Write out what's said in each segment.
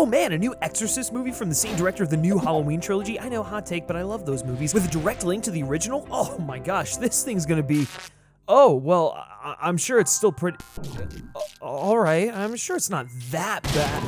Oh man, a new Exorcist movie from the same director of the new Halloween trilogy. I know, hot take, but I love those movies. With a direct link to the original? Oh my gosh, this thing's gonna be... Oh, well, I'm sure it's still pretty... All right, I'm sure it's not that bad.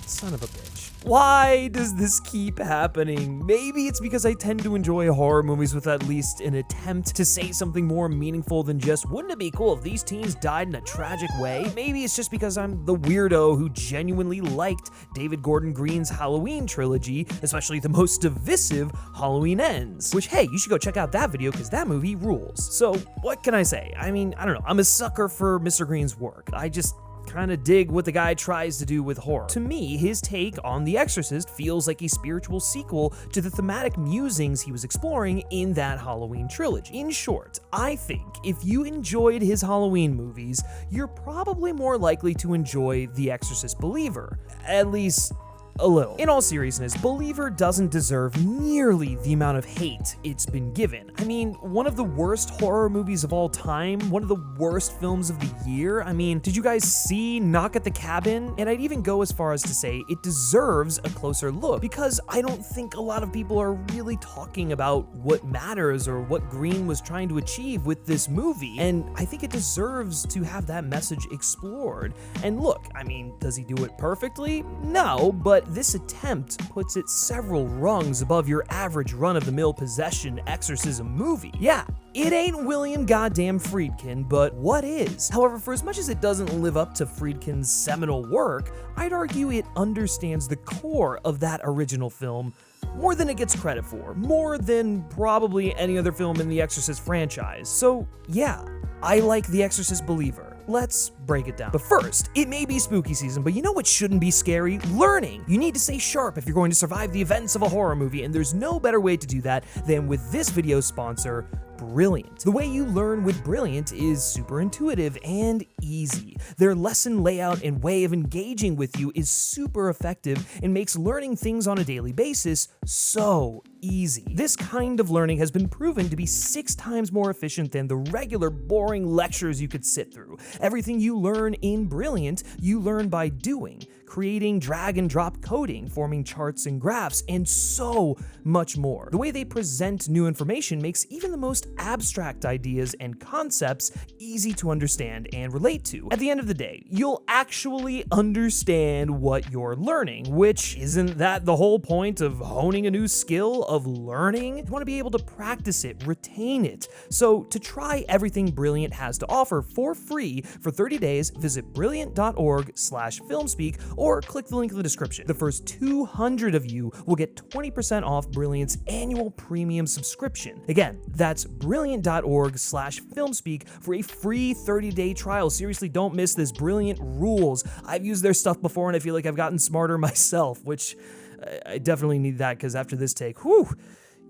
Son of a bitch. Why does this keep happening? Maybe it's because I tend to enjoy horror movies with at least an attempt to say something more meaningful than just, wouldn't it be cool if these teens died in a tragic way? Maybe it's just because I'm the weirdo who genuinely liked David Gordon Green's Halloween trilogy, especially the most divisive Halloween Ends. Which, hey, you should go check out that video because that movie rules. So, what can I say? I mean, I don't know, I'm a sucker for Mr. Green's work. I just kind of dig what the guy tries to do with horror. To me, his take on The Exorcist feels like a spiritual sequel to the thematic musings he was exploring in that Halloween trilogy. In short, I think if you enjoyed his Halloween movies, you're probably more likely to enjoy The Exorcist Believer. At least a little. In all seriousness, Believer doesn't deserve nearly the amount of hate it's been given. I mean, one of the worst horror movies of all time, one of the worst films of the year. I mean, did you guys see Knock at the Cabin? And I'd even go as far as to say it deserves a closer look, because I don't think a lot of people are really talking about what matters or what Green was trying to achieve with this movie, and I think it deserves to have that message explored. And look, I mean, does he do it perfectly? No, but this attempt puts it several rungs above your average run-of-the-mill possession exorcism movie. Yeah, it ain't William goddamn Friedkin, but what is? However, for as much as it doesn't live up to Friedkin's seminal work, I'd argue it understands the core of that original film more than it gets credit for, more than probably any other film in the Exorcist franchise. So yeah, I like The Exorcist Believer. Let's break it down. But first, it may be spooky season, but you know what shouldn't be scary? Learning! You need to stay sharp if you're going to survive the events of a horror movie, and there's no better way to do that than with this video's sponsor, Brilliant. The way you learn with Brilliant is super intuitive and easy. Their lesson layout and way of engaging with you is super effective and makes learning things on a daily basis so easy. This kind of learning has been proven to be 6 times more efficient than the regular boring lectures you could sit through. Everything you learn in Brilliant, you learn by doing, creating drag and drop coding, forming charts and graphs, and so much more. The way they present new information makes even the most abstract ideas and concepts easy to understand and relate to. At the end of the day, you'll actually understand what you're learning, which isn't that the whole point of honing a new skill, of learning? You want to be able to practice it, retain it. So to try everything Brilliant has to offer for free for 30 days, visit brilliant.org/filmspeak or click the link in the description. The first 200 of you will get 20% off Brilliant's annual premium subscription. Again, that's brilliant.org/filmspeak for a free 30-day trial. Seriously, don't miss this. Brilliant rules. I've used their stuff before and I feel like I've gotten smarter myself, which I definitely need that because after this take, whew,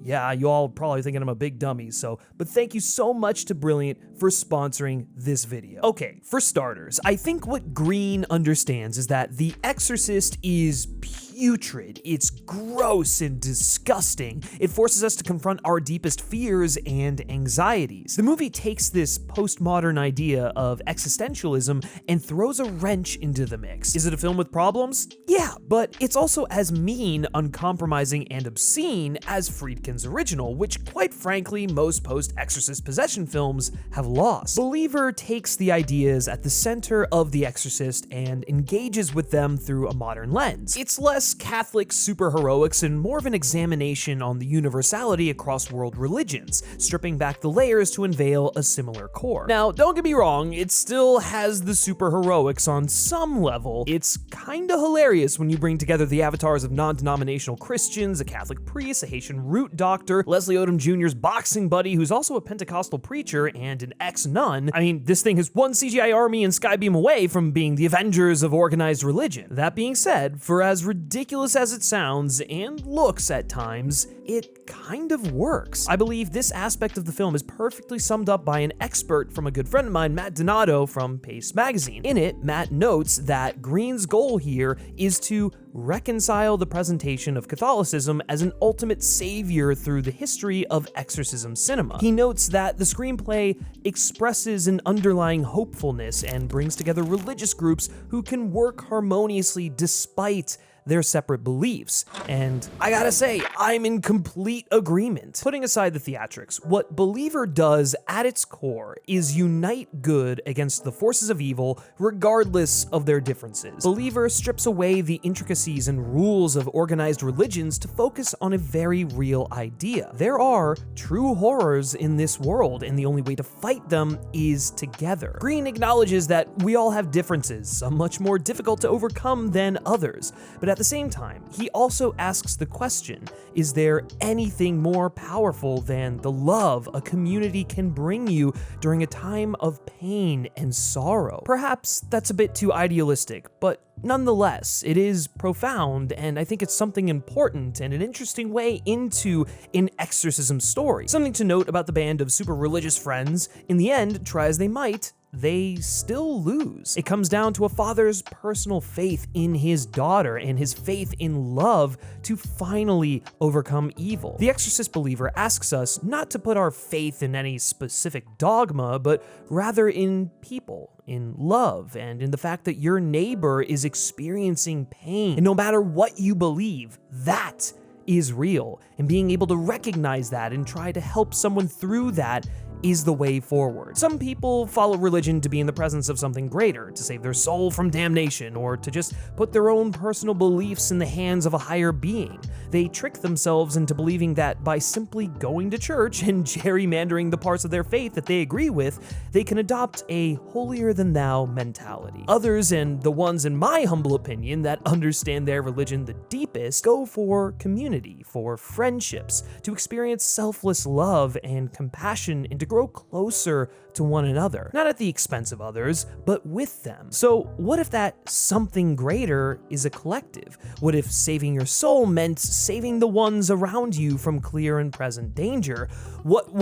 yeah, you all probably thinking I'm a big dummy, but thank you so much to Brilliant for sponsoring this video. Okay, for starters, I think what Green understands is that The Exorcist is putrid, it's gross and disgusting. It forces us to confront our deepest fears and anxieties. The movie takes this postmodern idea of existentialism and throws a wrench into the mix. Is it a film with problems? Yeah, but it's also as mean, uncompromising, and obscene as Friedkin's original, which quite frankly, most post-Exorcist possession films have lost. Believer takes the ideas at the center of The Exorcist and engages with them through a modern lens. It's less Catholic superheroics and more of an examination on the universality across world religions, stripping back the layers to unveil a similar core. Now, don't get me wrong, it still has the superheroics on some level. It's kinda hilarious when you bring together the avatars of non-denominational Christians, a Catholic priest, a Haitian root doctor, Leslie Odom Jr.'s boxing buddy who's also a Pentecostal preacher, and an ex-nun. I mean, this thing is one CGI army and Skybeam away from being the Avengers of organized religion. That being said, for as ridiculous ridiculous as it sounds and looks at times, it kind of works. I believe this aspect of the film is perfectly summed up by an expert from a good friend of mine, Matt Donato from Paste Magazine. In it, Matt notes that Green's goal here is to reconcile the presentation of Catholicism as an ultimate savior through the history of exorcism cinema. He notes that the screenplay expresses an underlying hopefulness and brings together religious groups who can work harmoniously despite their separate beliefs, and I gotta say, I'm in complete agreement. Putting aside the theatrics, what Believer does at its core is unite good against the forces of evil, regardless of their differences. Believer strips away the intricacies and rules of organized religions to focus on a very real idea. There are true horrors in this world, and the only way to fight them is together. Green acknowledges that we all have differences, some much more difficult to overcome than others, but at the same time, he also asks the question, is there anything more powerful than the love a community can bring you during a time of pain and sorrow? Perhaps that's a bit too idealistic, but nonetheless, it is profound, and I think it's something important and an interesting way into an exorcism story. Something to note about the band of super religious friends, in the end, try as they might, they still lose. It comes down to a father's personal faith in his daughter and his faith in love to finally overcome evil. The Exorcist Believer asks us not to put our faith in any specific dogma, but rather in people, in love, and in the fact that your neighbor is experiencing pain. And no matter what you believe, that is real. And being able to recognize that and try to help someone through that is the way forward. Some people follow religion to be in the presence of something greater, to save their soul from damnation, or to just put their own personal beliefs in the hands of a higher being. They trick themselves into believing that by simply going to church and gerrymandering the parts of their faith that they agree with, they can adopt a holier-than-thou mentality. Others, and the ones in my humble opinion that understand their religion the deepest, go for community, for friendships, to experience selfless love and compassion, and to grow closer to one another, not at the expense of others, but with them. So what if that something greater is a collective? What if saving your soul meant saving the ones around you from clear and present danger? What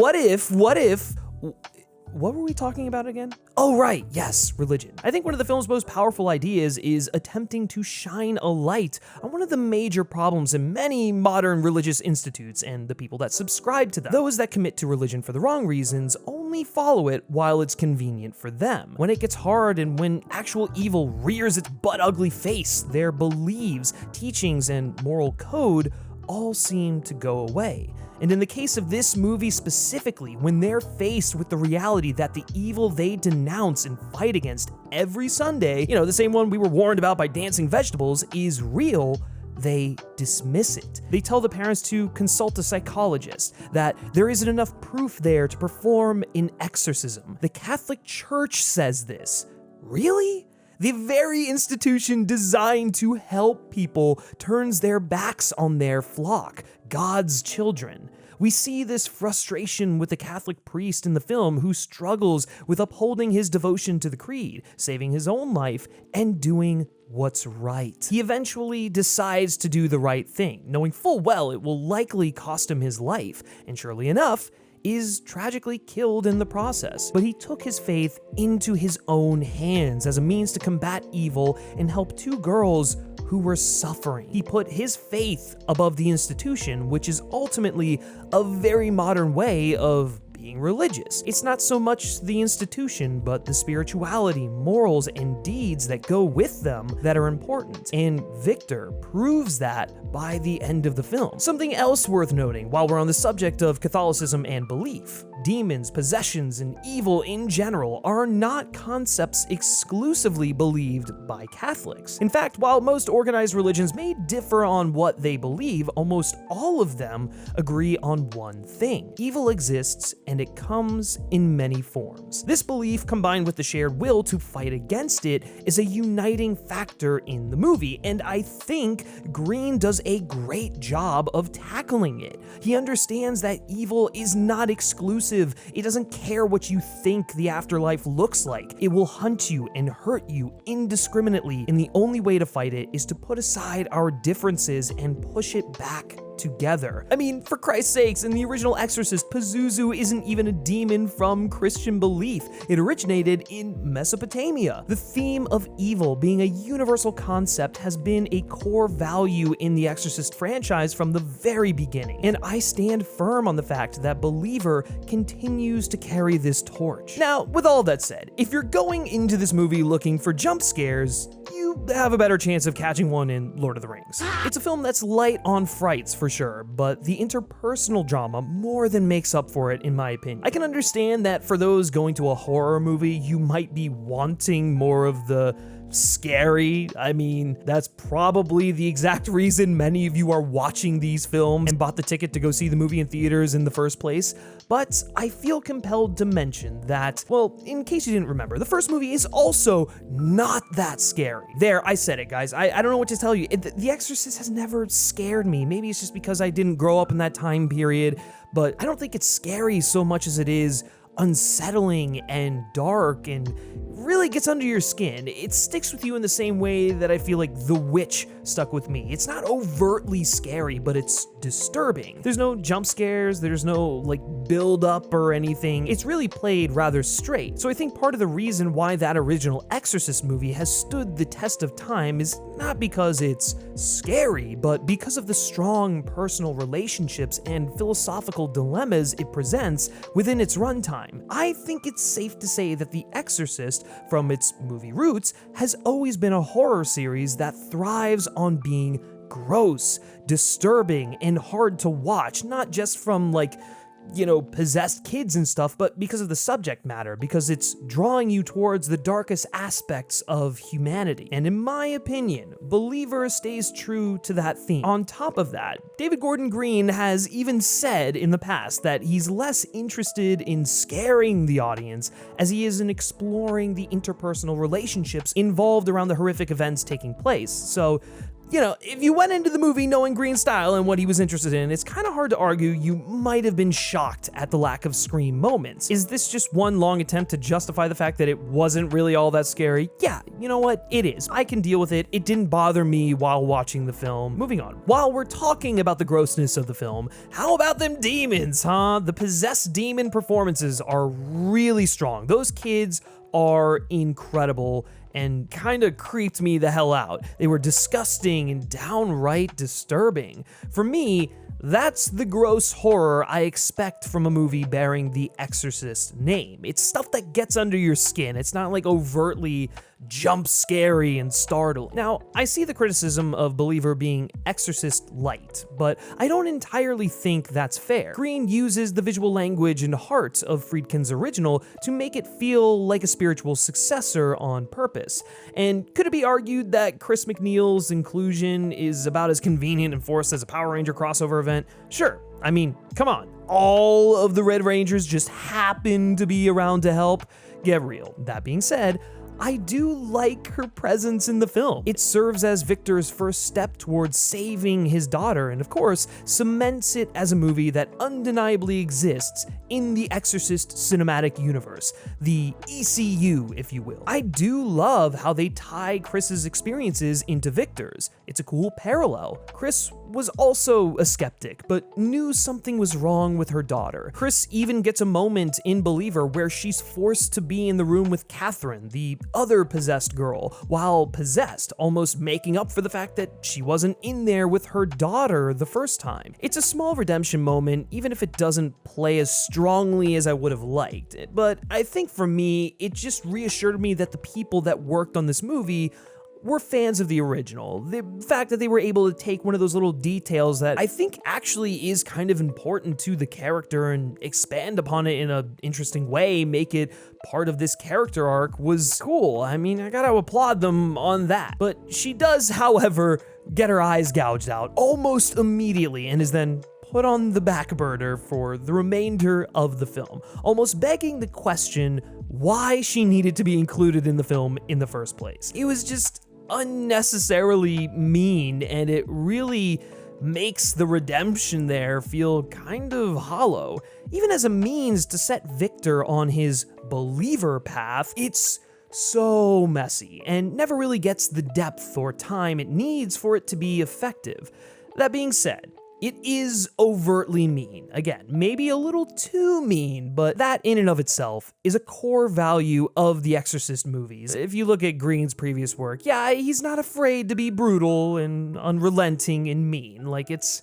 were we talking about again? Oh, right, yes, religion. I think one of the film's most powerful ideas is attempting to shine a light on one of the major problems in many modern religious institutes and the people that subscribe to them. Those that commit to religion for the wrong reasons only follow it while it's convenient for them. When it gets hard and when actual evil rears its butt-ugly face, their beliefs, teachings, and moral code all seem to go away. And in the case of this movie specifically, when they're faced with the reality that the evil they denounce and fight against every Sunday, the same one we were warned about by Dancing Vegetables, is real, they dismiss it. They tell the parents to consult a psychologist, that there isn't enough proof there to perform an exorcism. The Catholic Church says this. Really? The very institution designed to help people turns their backs on their flock, God's children. We see this frustration with the Catholic priest in the film who struggles with upholding his devotion to the creed, saving his own life, and doing what's right. He eventually decides to do the right thing, knowing full well it will likely cost him his life, and surely enough, is tragically killed in the process. But he took his faith into his own hands as a means to combat evil and help two girls who were suffering. He put his faith above the institution, which is ultimately a very modern way of being religious. It's not so much the institution, but the spirituality, morals, and deeds that go with them that are important. And Victor proves that by the end of the film. Something else worth noting while we're on the subject of Catholicism and belief. Demons, possessions, and evil in general are not concepts exclusively believed by Catholics. In fact, while most organized religions may differ on what they believe, almost all of them agree on one thing. Evil exists and it comes in many forms. This belief, combined with the shared will to fight against it, is a uniting factor in the movie, and I think Green does a great job of tackling it. He understands that evil is not exclusive. It doesn't care what you think the afterlife looks like. It will hunt you and hurt you indiscriminately, and the only way to fight it is to put aside our differences and push it back together. I mean, for Christ's sakes, in the original Exorcist, Pazuzu isn't even a demon from Christian belief. It originated in Mesopotamia. The theme of evil being a universal concept has been a core value in the Exorcist franchise from the very beginning, and I stand firm on the fact that Believer continues to carry this torch. Now, with all that said, if you're going into this movie looking for jump scares, you have a better chance of catching one in Lord of the Rings. It's a film that's light on frights for sure, but the interpersonal drama more than makes up for it in my opinion. I can understand that for those going to a horror movie, you might be wanting more of the scary. I mean, that's probably the exact reason many of you are watching these films and bought the ticket to go see the movie in theaters in the first place. But I feel compelled to mention that, well, in case you didn't remember, the first movie is also not that scary. There, I said it, guys. I don't know what to tell you. The Exorcist has never scared me. Maybe it's just because I didn't grow up in that time period, but I don't think it's scary so much as it is unsettling and dark and really gets under your skin. It sticks with you in the same way that I feel like The Witch stuck with me. It's not overtly scary, but it's disturbing. There's no jump scares, there's no like build up or anything. It's really played rather straight. So I think part of the reason why that original Exorcist movie has stood the test of time is not because it's scary, but because of the strong personal relationships and philosophical dilemmas it presents within its runtime. I think it's safe to say that The Exorcist, from its movie roots, has always been a horror series that thrives on being gross, disturbing, and hard to watch, not just from possessed kids and stuff, but because of the subject matter, because it's drawing you towards the darkest aspects of humanity. And in my opinion, Believer stays true to that theme. On top of that, David Gordon Green has even said in the past that he's less interested in scaring the audience as he is in exploring the interpersonal relationships involved around the horrific events taking place. So, if you went into the movie knowing Green's style and what he was interested in, it's kind of hard to argue you might have been shocked at the lack of scream moments. Is this just one long attempt to justify the fact that it wasn't really all that scary? Yeah, you know what? It is. I can deal with it. It didn't bother me while watching the film. Moving on. While we're talking about the grossness of the film, how about them demons, huh? The possessed demon performances are really strong. Those kids are incredible and kind of creeped me the hell out. They were disgusting and downright disturbing. For me, that's the gross horror I expect from a movie bearing the Exorcist name. It's stuff that gets under your skin. It's not like overtly jump scary and startling. Now, I see the criticism of Believer being Exorcist light, but I don't entirely think that's fair. Green uses the visual language and heart of Friedkin's original to make it feel like a spiritual successor on purpose. And could it be argued that Chris McNeil's inclusion is about as convenient and forced as a Power Ranger crossover event? Sure. I mean, come on. All of the Red Rangers just happen to be around to help. Get real. That being said, I do like her presence in the film. It serves as Victor's first step towards saving his daughter, and of course, cements it as a movie that undeniably exists in the Exorcist cinematic universe, the ECU, if you will. I do love how they tie Chris's experiences into Victor's. It's a cool parallel. Chris was also a skeptic, but knew something was wrong with her daughter. Chris even gets a moment in Believer where she's forced to be in the room with Catherine, the other possessed girl, while possessed, almost making up for the fact that she wasn't in there with her daughter the first time. It's a small redemption moment, even if it doesn't play as strongly as I would have liked it, but I think for me, it just reassured me that the people that worked on this movie were fans of the original. The fact that they were able to take one of those little details that I think actually is kind of important to the character and expand upon it in an interesting way, make it part of this character arc, was cool. I mean, I gotta applaud them on that. But she does, however, get her eyes gouged out almost immediately and is then put put on the back burner for the remainder of the film, almost begging the question why she needed to be included in the film in the first place. It was just unnecessarily mean, and it really makes the redemption there feel kind of hollow. Even as a means to set Victor on his believer path, it's so messy and never really gets the depth or time it needs for it to be effective. That being said, it is overtly mean. Again, maybe a little too mean, but that in and of itself is a core value of the Exorcist movies. If you look at Green's previous work, yeah, he's not afraid to be brutal and unrelenting and mean. Like, it's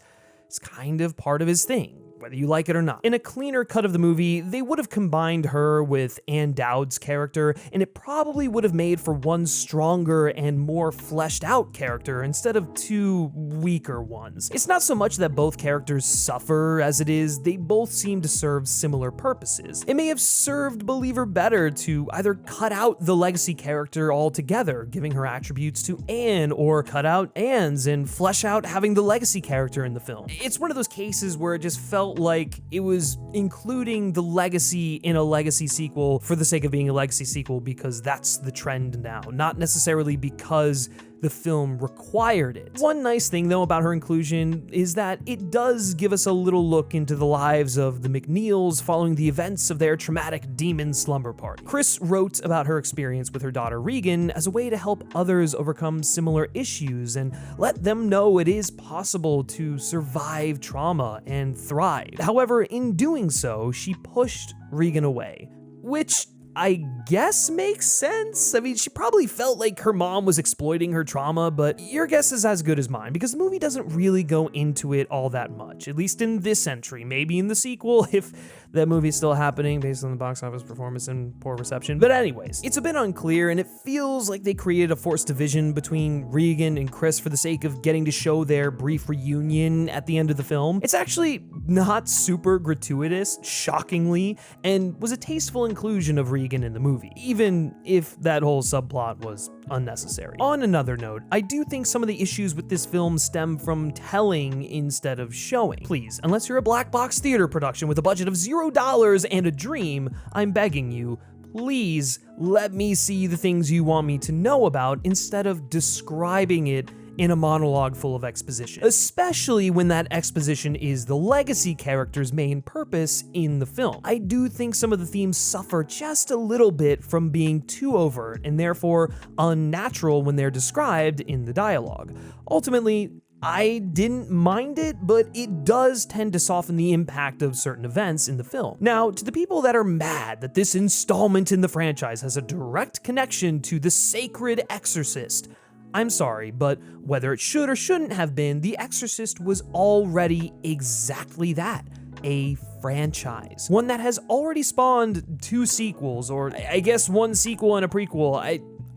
kind of part of his thing, whether you like it or not. In a cleaner cut of the movie, they would have combined her with Ann Dowd's character, and it probably would have made for one stronger and more fleshed out character instead of two weaker ones. It's not so much that both characters suffer as it is, they both seem to serve similar purposes. It may have served Believer better to either cut out the legacy character altogether, giving her attributes to Ann, or cut out Ann's and flesh out having the legacy character in the film. It's one of those cases where it just felt like it was including the legacy in a legacy sequel for the sake of being a legacy sequel because that's the trend now, not necessarily because the film required it. One nice thing though about her inclusion is that it does give us a little look into the lives of the McNeils following the events of their traumatic demon slumber party. Chris wrote about her experience with her daughter Regan as a way to help others overcome similar issues and let them know it is possible to survive trauma and thrive. However, in doing so, she pushed Regan away, which I guess makes sense. I mean, she probably felt like her mom was exploiting her trauma, but your guess is as good as mine because the movie doesn't really go into it all that much, at least in this entry. Maybe in the sequel, if that movie's still happening based on the box office performance and poor reception. But anyways, it's a bit unclear, and it feels like they created a forced division between Regan and Chris for the sake of getting to show their brief reunion at the end of the film. It's actually not super gratuitous, shockingly, and was a tasteful inclusion of Regan in the movie, even if that whole subplot was unnecessary. On another note, I do think some of the issues with this film stem from telling instead of showing. Please, unless you're a black box theater production with a budget of $0 and a dream, I'm begging you, please let me see the things you want me to know about instead of describing it in a monologue full of exposition, especially when that exposition is the legacy character's main purpose in the film. I do think some of the themes suffer just a little bit from being too overt and therefore unnatural when they're described in the dialogue. Ultimately, I didn't mind it, but it does tend to soften the impact of certain events in the film. Now, to the people that are mad that this installment in the franchise has a direct connection to the sacred Exorcist, I'm sorry, but whether it should or shouldn't have been, The Exorcist was already exactly that, a franchise. One that has already spawned 2 sequels, or I guess 1 sequel and a prequel.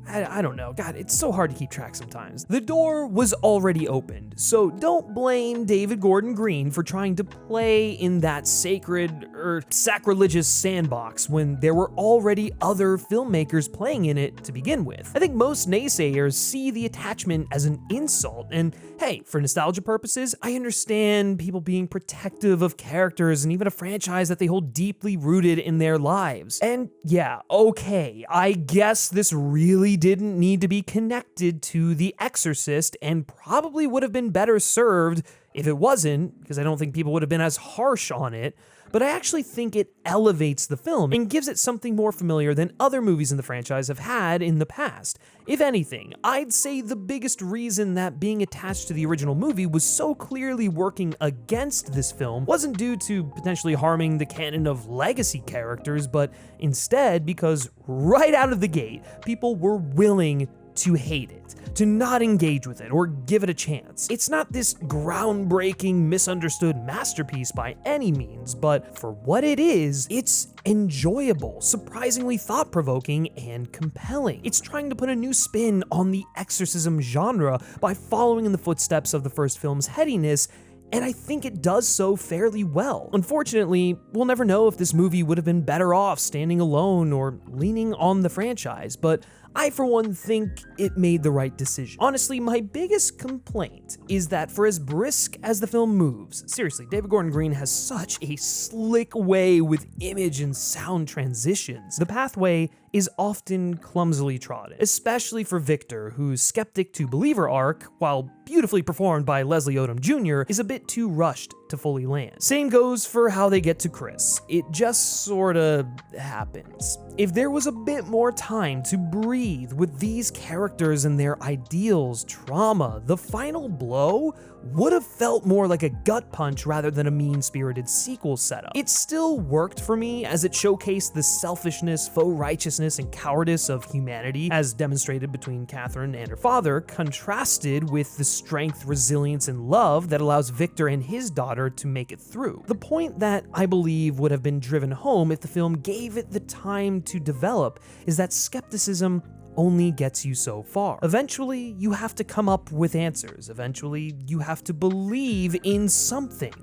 I don't know. God, it's so hard to keep track sometimes. The door was already opened, so don't blame David Gordon Green for trying to play in that sacred or sacrilegious sandbox when there were already other filmmakers playing in it to begin with. I think most naysayers see the attachment as an insult, and hey, for nostalgia purposes, I understand people being protective of characters and even a franchise that they hold deeply rooted in their lives. And yeah, okay, I guess this really didn't need to be connected to The Exorcist and probably would have been better served if it wasn't, because I don't think people would have been as harsh on it. But I actually think it elevates the film and gives it something more familiar than other movies in the franchise have had in the past. If anything, I'd say the biggest reason that being attached to the original movie was so clearly working against this film wasn't due to potentially harming the canon of legacy characters, but instead because right out of the gate, people were willing to hate it, to not engage with it or give it a chance. It's not this groundbreaking, misunderstood masterpiece by any means, but for what it is, it's enjoyable, surprisingly thought-provoking, and compelling. It's trying to put a new spin on the exorcism genre by following in the footsteps of the first film's headiness, and I think it does so fairly well. Unfortunately, we'll never know if this movie would have been better off standing alone or leaning on the franchise, but I for one think it made the right decision. Honestly, my biggest complaint is that for as brisk as the film moves, seriously, David Gordon Green has such a slick way with image and sound transitions. The pathway is often clumsily trodden, especially for Victor, whose skeptic to believer arc, while beautifully performed by Leslie Odom Jr., is a bit too rushed to fully land. Same goes for how they get to Chris. It just sorta happens. If there was a bit more time to breathe with these characters and their ideals, trauma, the final blow would have felt more like a gut punch rather than a mean-spirited sequel setup. It still worked for me as it showcased the selfishness, faux righteousness, and cowardice of humanity as demonstrated between Catherine and her father, contrasted with the strength, resilience, and love that allows Victor and his daughter to make it through. The point that I believe would have been driven home if the film gave it the time to develop is that skepticism only gets you so far. Eventually, you have to come up with answers. Eventually, you have to believe in something.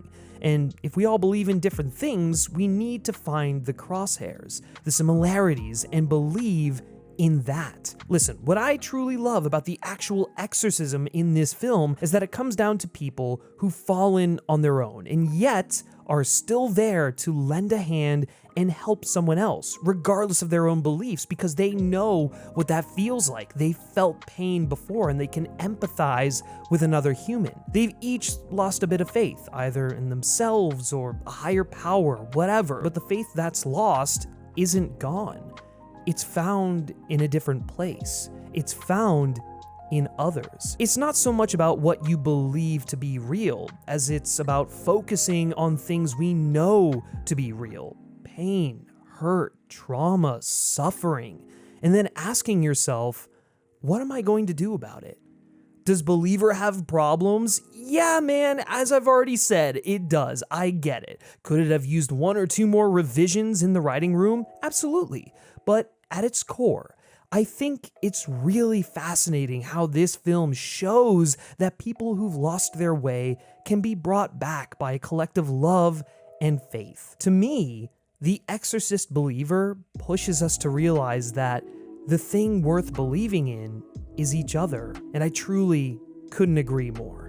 And if we all believe in different things, we need to find the crosshairs, the similarities, and believe in that. Listen, what I truly love about the actual exorcism in this film is that it comes down to people who've fallen on their own and yet are still there to lend a hand and help someone else, regardless of their own beliefs, because they know what that feels like. They felt pain before and they can empathize with another human. They've each lost a bit of faith, either in themselves or a higher power, whatever, but the faith that's lost isn't gone. It's found in a different place. It's found in others. It's not so much about what you believe to be real, as it's about focusing on things we know to be real. Pain, hurt, trauma, suffering, and then asking yourself, what am I going to do about it? Does Believer have problems? Yeah, man, as I've already said, it does. I get it. Could it have used one or two more revisions in the writing room? Absolutely. But at its core, I think it's really fascinating how this film shows that people who've lost their way can be brought back by a collective love and faith. To me, The Exorcist Believer pushes us to realize that the thing worth believing in is each other, and I truly couldn't agree more.